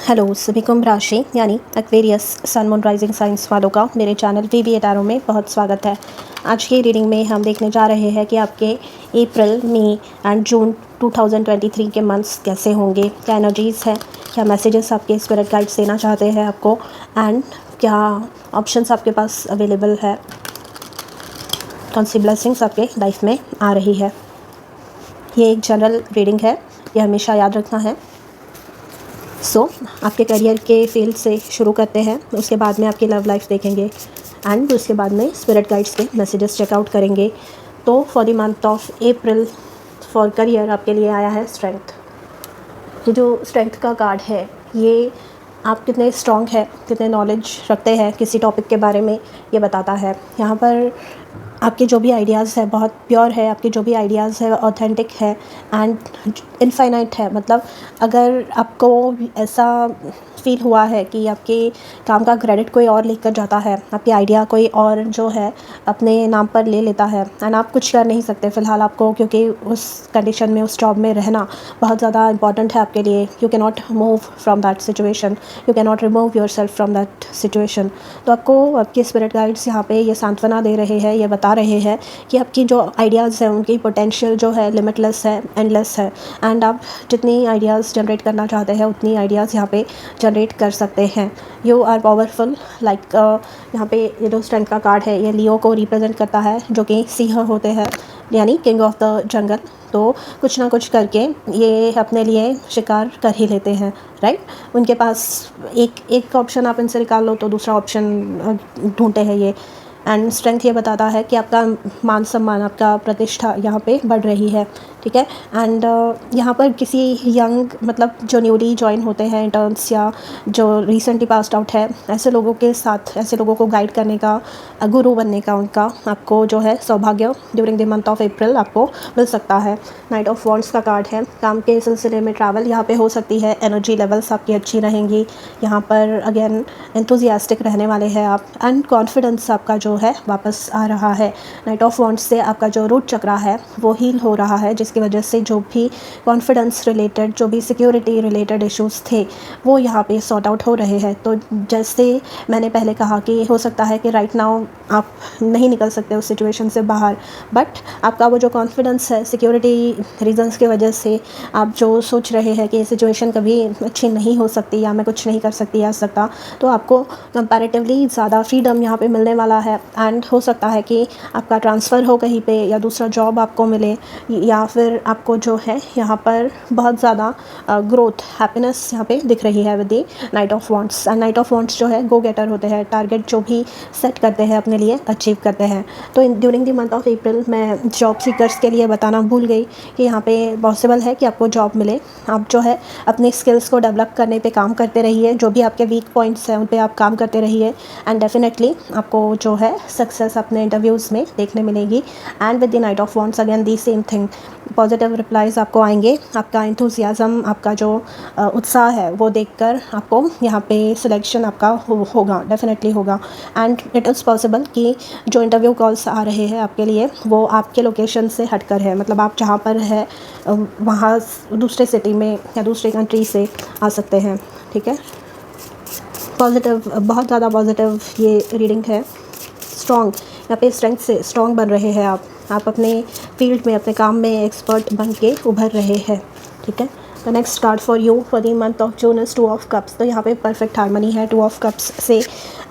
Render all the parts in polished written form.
Hello सभी कुंभ राशि यानी Aquarius sun moon rising signs वालों का मेरे चैनल वीवी एटारो में बहुत स्वागत है। आज की रीडिंग में हम देखने जा रहे हैं कि आपके अप्रैल, मई एंड जून 2023 के मंथ्स कैसे होंगे, क्या एनर्जीज़ है, क्या मैसेजेस आपके स्पिरिट गाइड्स देना चाहते हैं आपको, एंड क्या ऑप्शंस आपके पास अवेलेबल है, कौन सी ब्लेसिंग्स आपके लाइफ में आ रही है। ये एक जनरल रीडिंग है, ये हमेशा याद रखना है। आपके करियर के फील्ड से शुरू करते हैं, उसके बाद में आपकी लव लाइफ देखेंगे एंड उसके बाद में स्पिरिट गाइड्स के मैसेजेस चेकआउट करेंगे। तो for the month of April for career आपके लिए आया है स्ट्रेंथ। ये जो स्ट्रेंथ का कार्ड है, ये आप कितने स्ट्रॉन्ग है, कितने नॉलेज रखते हैं किसी टॉपिक के बारे में, ये बताता है। यहाँ पर आपके जो भी आइडियाज़ है बहुत प्योर है, आपके जो भी आइडियाज़ है ऑथेंटिक है एंड इनफाइनाइट है। मतलब अगर आपको ऐसा फील हुआ है कि आपके काम का क्रेडिट कोई और लेकर जाता है, आपकी आइडिया कोई और जो है अपने नाम पर ले लेता है एंड आप कुछ कर नहीं सकते फ़िलहाल आपको, क्योंकि उस कंडीशन में, उस जॉब में रहना बहुत ज़्यादा इंपॉर्टेंट है आपके लिए। You can not move from that situation, you can not remove your self from that situation. तो आपको आपके स्पिरिट गाइड्स यहाँ पे ये सांत्वना दे रहे हैं, ये बता रहे हैं कि आपकी जो आइडियाज़ हैं उनकी पोटेंशियल जो है लिमिटलेस है, एंडलेस है एंड आप जितनी आइडियाज़ जनरेट करना चाहते हैं उतनी आइडियाज़ यहाँ पे जनरेट कर सकते हैं। यू आर पावरफुल लाइक यहाँ पे ये जो स्ट्रेंथ का कार्ड है ये लियो को रिप्रेजेंट करता है, जो कि सिंह होते हैं यानी किंग ऑफ द जंगल। तो कुछ ना कुछ करके ये अपने लिए शिकार कर ही लेते हैं, राइट। उनके पास एक ऑप्शन आप इनसे निकाल लो तो दूसरा ऑप्शन ढूंढते हैं ये। एंड स्ट्रेंथ ये बताता है कि आपका मान सम्मान, आपका प्रतिष्ठा यहाँ पे बढ़ रही है, ठीक है। एंड यहाँ पर किसी यंग, मतलब जो न्यूली ज्वाइन होते हैं इंटर्न्स या जो रिसेंटली पास्ड आउट है, ऐसे लोगों के साथ, ऐसे लोगों को गाइड करने का, गुरु बनने का उनका आपको जो है सौभाग्य during the month of April आपको मिल सकता है। नाइट ऑफ वॉन्ड्स का कार्ड है, काम के सिलसिले में ट्रैवल यहाँ पे हो सकती है, एनर्जी लेवल्स आपकी अच्छी रहेंगी यहाँ पर, अगेन एंथुजियास्टिक रहने वाले हैं आप एंड कॉन्फिडेंस आपका जो है वापस आ रहा है। नाइट ऑफ वॉन्ड्स से आपका जो रूट चक्रा है वो हील हो रहा है, जिसकी वजह से जो भी कॉन्फिडेंस रिलेटेड, जो भी सिक्योरिटी रिलेटेड इश्यूज़ थे वो यहाँ पे सॉर्ट आउट हो रहे हैं। तो जैसे मैंने पहले कहा कि हो सकता है कि राइट नाउ आप नहीं निकल सकते उस सिचुएशन से बाहर, बट आपका वो जो कॉन्फिडेंस है, सिक्योरिटी रीजंस की वजह से आप जो सोच रहे हैं कि ये सिचुएशन कभी अच्छी नहीं हो सकती या मैं कुछ नहीं कर सकती या सकता, तो आपको कंपैरेटिवली ज़्यादा फ्रीडम यहाँ पे मिलने वाला है। एंड हो सकता है कि आपका ट्रांसफ़र हो कहीं पे या दूसरा जॉब आपको मिले, या फिर आपको जो है यहाँ पर बहुत ज़्यादा ग्रोथ, हैप्पीनेस यहाँ पे दिख रही है with the night of wands. And night of wands जो है गो गेटर होते हैं, टारगेट जो भी सेट करते हैं अपने लिए अचीव करते हैं। तो during the month of April मैं जॉब सीकर्स के लिए बताना भूल गई कि यहाँ पे पॉसिबल है कि आपको जॉब मिले। आप जो है अपने स्किल्स को डेवलप करने पे काम करते रहिए, जो भी आपके वीक पॉइंट्स हैं उन पे आप काम करते रहिए एंड डेफिनेटली आपको जो है सक्सेस अपने इंटरव्यूज़ में देखने मिलेगी। And with the night of wands again the same thing, positive replies आपको आएंगे। आपका एंथुसियाज़म, आपका जो उत्साह है वो देखकर आपको यहाँ पे सिलेक्शन आपका होगा, डेफिनेटली होगा। एंड इट इज़ पॉसिबल कि जो इंटरव्यू कॉल्स आ रहे हैं आपके लिए वो आपके लोकेशन से हटकर है, मतलब आप जहाँ पर है वहाँ दूसरे सिटी में या दूसरे कंट्री से आ सकते हैं, ठीक है। पॉजिटिव, बहुत ज़्यादा पॉजिटिव ये रीडिंग है। स्ट्रॉन्ग, यहाँ पे स्ट्रेंथ से स्ट्रॉन्ग बन रहे हैं आप अपने फील्ड में, अपने काम में एक्सपर्ट बन के उभर रहे हैं, ठीक है। The next card for you for the month of June is 2 of cups. तो यहाँ पे परफेक्ट हार्मनी है 2 ऑफ कप्स से।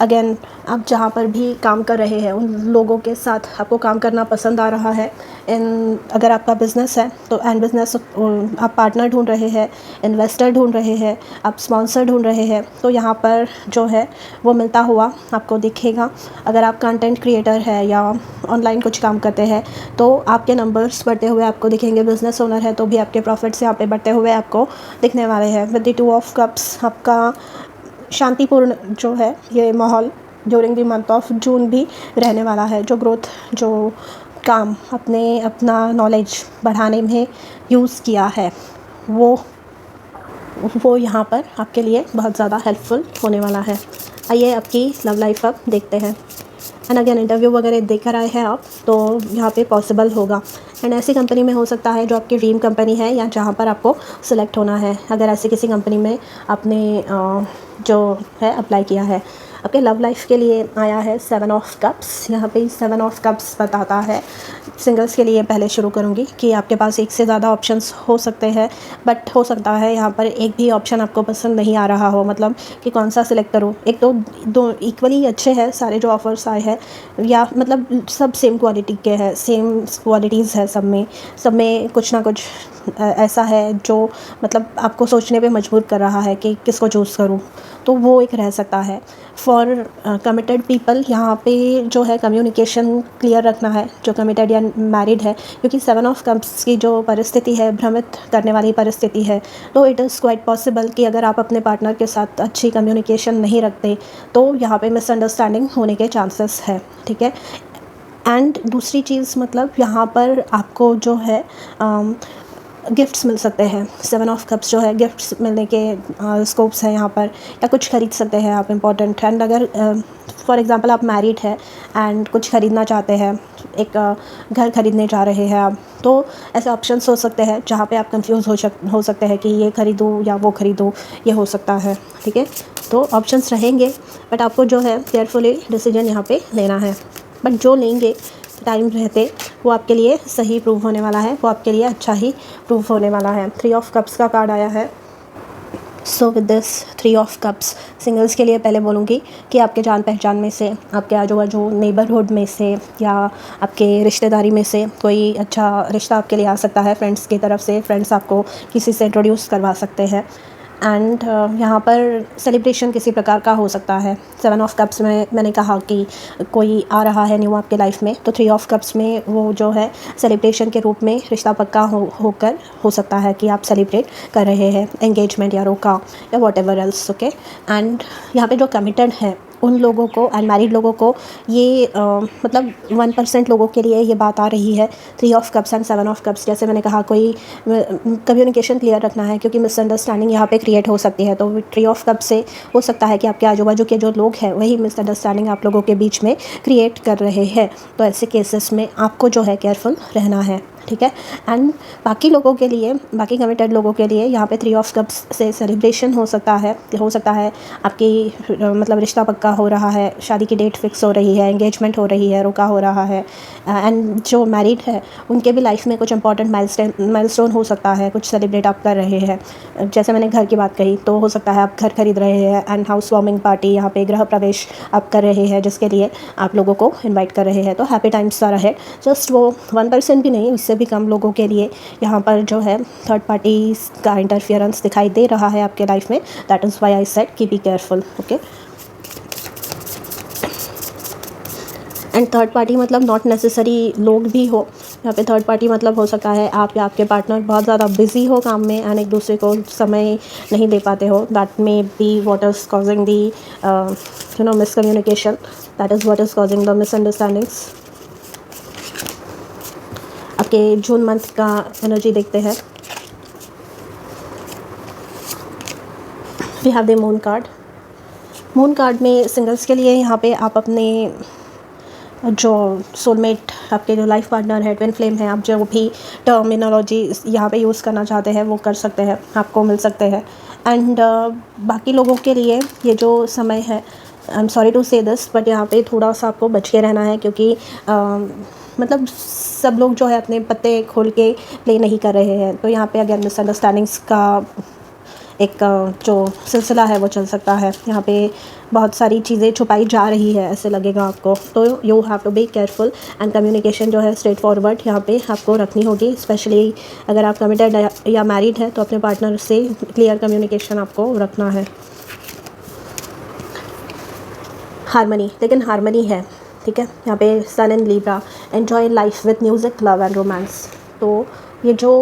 अगेन आप जहाँ पर भी काम कर रहे हैं उन लोगों के साथ आपको काम करना पसंद आ रहा है। अगर आपका बिज़नेस है तो एंड बिज़नेस आप पार्टनर ढूंढ रहे हैं, इन्वेस्टर ढूंढ रहे हैं, आप स्पॉन्सर ढूंढ रहे हैं, तो यहाँ पर जो है वो मिलता हुआ आपको दिखेगा। अगर आप कंटेंट क्रिएटर है या ऑनलाइन कुछ काम करते हैं तो आपके नंबर्स बढ़ते हुए आपको दिखेंगे। बिज़नेस ओनर है तो भी आपके प्रॉफिट्स यहाँ पे बढ़ते हुए आपको दिखने वाले हैं। विद द 2 ऑफ कप्स आपका शांतिपूर्ण जो है ये माहौल during the month of June भी रहने वाला है। जो ग्रोथ, जो काम अपना नॉलेज बढ़ाने में यूज़ किया है वो यहाँ पर आपके लिए बहुत ज़्यादा हेल्पफुल होने वाला है। आइए आपकी लव लाइफ अब देखते हैं। एंड अगेन इंटरव्यू वगैरह देकर आए हैं आप तो यहाँ पे पॉसिबल होगा। एंड ऐसी कंपनी में हो सकता है जो आपकी ड्रीम कंपनी है या जहाँ पर आपको सिलेक्ट होना है। अगर ऐसी किसी कंपनी में आपने जो है अप्लाई किया है। आपके लव लाइफ के लिए आया है 7 ऑफ कप्स। यहाँ पे 7 ऑफ कप्स बताता है सिंगल्स के लिए। पहले शुरू करूँगी कि आपके पास एक से ज़्यादा ऑप्शंस हो सकते हैं, बट हो सकता है यहाँ पर एक भी ऑप्शन आपको पसंद नहीं आ रहा हो, मतलब कि कौन सा सिलेक्ट करूँ। एक तो दो इक्वली अच्छे हैं सारे जो ऑफ़र्स आए हैं, या मतलब सब सेम क्वालिटी के हैं, सेम क्वालिटीज़ है सब में कुछ ना कुछ ऐसा है जो मतलब आपको सोचने पे मजबूर कर रहा है कि किसको चूज़ करूँ। तो वो एक रह सकता है। फॉर कमिटेड पीपल यहाँ पे जो है कम्युनिकेशन क्लियर रखना है, जो कमिटेड या मैरिड है, क्योंकि 7 ऑफ कप्स की जो परिस्थिति है भ्रमित करने वाली परिस्थिति है। तो इट इज़ क्वाइट पॉसिबल कि अगर आप अपने पार्टनर के साथ अच्छी कम्युनिकेशन नहीं रखते तो यहाँ पे मिसअंडरस्टैंडिंग होने के चांसेस है, ठीक है। एंड दूसरी चीज़ मतलब यहाँ पर आपको जो है गिफ्ट्स मिल सकते हैं। 7 ऑफ कप्स जो है गिफ्ट्स मिलने के स्कोप्स हैं यहाँ पर, या कुछ खरीद सकते हैं आप इम्पोर्टेंट। एंड अगर फॉर एग्ज़ाम्पल आप मैरिड है एंड कुछ ख़रीदना चाहते हैं, एक घर ख़रीदने जा रहे हैं आप, तो ऐसे ऑप्शंस हो सकते हैं जहाँ पे आप कंफ्यूज हो सकते हैं कि ये ख़रीदूँ या वो ख़रीदूँ, ये हो सकता है, ठीक है। तो ऑप्शंस रहेंगे, बट आपको जो है केयरफुली डिसीजन यहाँ पे लेना है। बट जो लेंगे टाइम रहते वो आपके लिए सही प्रूव होने वाला है, वो आपके लिए अच्छा ही प्रूव होने वाला है। 3 ऑफ कप्स का कार्ड आया है। So with this 3 of cups singles के लिए पहले बोलूँगी कि आपके जान पहचान में से, आपके आजू बाजू नेबरहुड में से, या आपके रिश्तेदारी में से कोई अच्छा रिश्ता आपके लिए आ सकता है। फ्रेंड्स की तरफ से फ्रेंड्स आपको किसी से इंट्रोड्यूस करवा सकते हैं। एंड यहाँ पर सेलिब्रेशन किसी प्रकार का हो सकता है। 7 ऑफ कप्स में मैंने कहा कि कोई आ रहा है न्यू आपके लाइफ में, तो 3 ऑफ कप्स में वो जो है सेलिब्रेशन के रूप में रिश्ता पक्का होकर हो सकता है कि आप सेलिब्रेट कर रहे हैं, एंगेजमेंट या रोका या what ever else, okay. And यहाँ पे जो कमिटेड है उन लोगों को, अनमैरिड लोगों को, ये मतलब 1% लोगों के लिए ये बात आ रही है। 3 of cups and 7 of cups, जैसे मैंने कहा, कोई कम्युनिकेशन क्लियर रखना है क्योंकि मिसअंडरस्टैंडिंग यहाँ पे क्रिएट हो सकती है। तो 3 ऑफ कप्स से हो सकता है कि आपके आजू बाजू के जो लोग हैं वही मिसअंडरस्टैंडिंग आप लोगों के बीच में क्रिएट कर रहे हैं। तो ऐसे केसेस में आपको जो है केयरफुल रहना है, ठीक है। एंड बाकी लोगों के लिए, बाकी कमिटेड लोगों के लिए यहाँ पे 3 ऑफ कप्स से सेलिब्रेशन हो सकता है आपकी मतलब रिश्ता पक्का हो रहा है, शादी की डेट फिक्स हो रही है, एंगेजमेंट हो रही है, रोका हो रहा है। एंड जो मैरिड है उनके भी लाइफ में कुछ इंपॉर्टेंट माइलस्टोन हो सकता है, कुछ सेलिब्रेट आप कर रहे हैं। जैसे मैंने घर की बात कही, तो हो सकता है आप घर खरीद रहे हैं एंड हाउस वार्मिंग पार्टी, यहाँ पे गृह प्रवेश आप कर रहे हैं जिसके लिए आप लोगों को इन्वाइट कर रहे हैं। तो हैप्पी टाइम्स आ रहा है। जस्ट वो 1% भी नहीं, उससे भी कम लोगों के लिए यहाँ पर जो है थर्ड पार्टी का इंटरफियरेंस दिखाई दे रहा है आपके लाइफ में। That is why I said की be careful, okay. And third party मतलब नॉट नेसेसरी लोग भी हो। यहाँ पे थर्ड पार्टी मतलब हो सकता है आप या आपके पार्टनर बहुत ज़्यादा बिजी हो काम में एंड एक दूसरे को समय नहीं दे पाते हो। That may be what is causing the miscommunication, that is what is causing the misunderstandings. आपके जून मंथ का एनर्जी देखते हैं। We have the moon card. Moon card में सिंगल्स के लिए यहाँ पे आप अपने जो सोलमेट, आपके जो लाइफ पार्टनर है, ट्विन फ्लेम है, आप जो भी टर्मिनोलॉजी यहाँ पे यूज़ करना चाहते हैं वो कर सकते हैं, आपको मिल सकते हैं। एंड बाकी लोगों के लिए ये जो समय है, आई एम सॉरी टू से दिस, बट यहाँ पे थोड़ा सा आपको बच के रहना है क्योंकि मतलब सब लोग जो है अपने पत्ते खोल के प्ले नहीं कर रहे हैं। तो यहाँ पे अगेन मिसअंडरस्टैंडिंग्स का एक जो सिलसिला है वो चल सकता है। यहाँ पे बहुत सारी चीज़ें छुपाई जा रही है ऐसे लगेगा आपको। तो you have to be careful and communication जो है स्ट्रेट फॉरवर्ड यहाँ पे आपको रखनी होगी। स्पेशली अगर आप कमिटेड या मैरिड है तो अपने पार्टनर से क्लियर कम्युनिकेशन आपको रखना है। हारमनी, लेकिन हारमनी है, ठीक है। यहाँ पे sun in Libra, enjoy life with music, love and romance. तो ये जो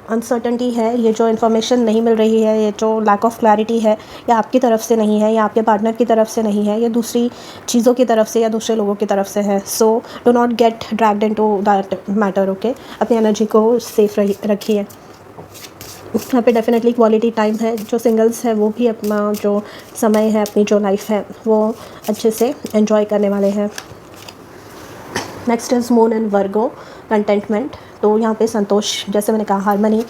अनसर्टनिटी है, ये जो इन्फॉर्मेशन नहीं मिल रही है, ये जो लैक ऑफ क्लैरिटी है, या आपकी तरफ से नहीं है या आपके पार्टनर की तरफ से नहीं है, ये दूसरी चीज़ों की तरफ से या दूसरे लोगों की तरफ से है। So do not gate dragged into that matter, okay. अपनी एनर्जी को सेफ रखिए। यहाँ पे डेफिनेटली क्वालिटी टाइम है। जो सिंगल्स है वो भी अपना जो समय है, अपनी जो लाइफ है वो अच्छे से एंजॉय करने वाले हैं। Next is moon in Virgo, contentment. तो यहाँ पे संतोष, जैसे मैंने कहा, हार्मनी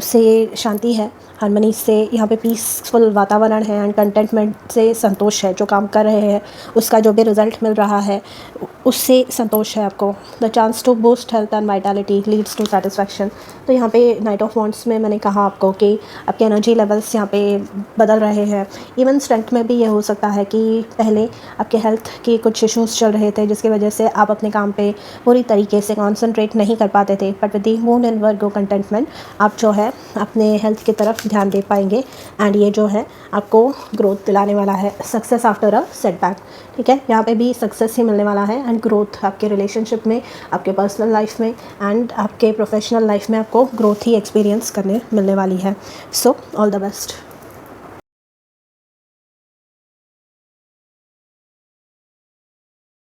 से शांति है, हार्मनी से यहाँ पे पीसफुल वातावरण है, एंड कंटेंटमेंट से संतोष है। जो काम कर रहे हैं उसका जो भी रिज़ल्ट मिल रहा है उससे संतोष है आपको। The chance to boost health and vitality leads to satisfaction. तो यहाँ पे नाइट ऑफ वॉन्ड्स में मैंने कहा आपको कि आपके एनर्जी लेवल्स यहाँ पे बदल रहे हैं। इवन स्ट्रेंथ में भी ये हो सकता है कि पहले आपके हेल्थ के कुछ इश्यूज़ चल रहे थे जिसकी वजह से आप अपने काम पे पूरी तरीके से कॉन्सेंट्रेट नहीं कर पाते थे, but with the moon in Virgo contentment आप जो है अपने हेल्थ की तरफ ध्यान दे पाएंगे, एंड ये जो है आपको ग्रोथ दिलाने वाला है, सक्सेस आफ्टर अ सेटबैक। ठीक है, यहाँ पे भी सक्सेस ही मिलने वाला है, एंड ग्रोथ आपके रिलेशनशिप में, आपके पर्सनल लाइफ में, एंड आपके प्रोफेशनल लाइफ में आपको ग्रोथ ही एक्सपीरियंस करने मिलने वाली है। So all the best.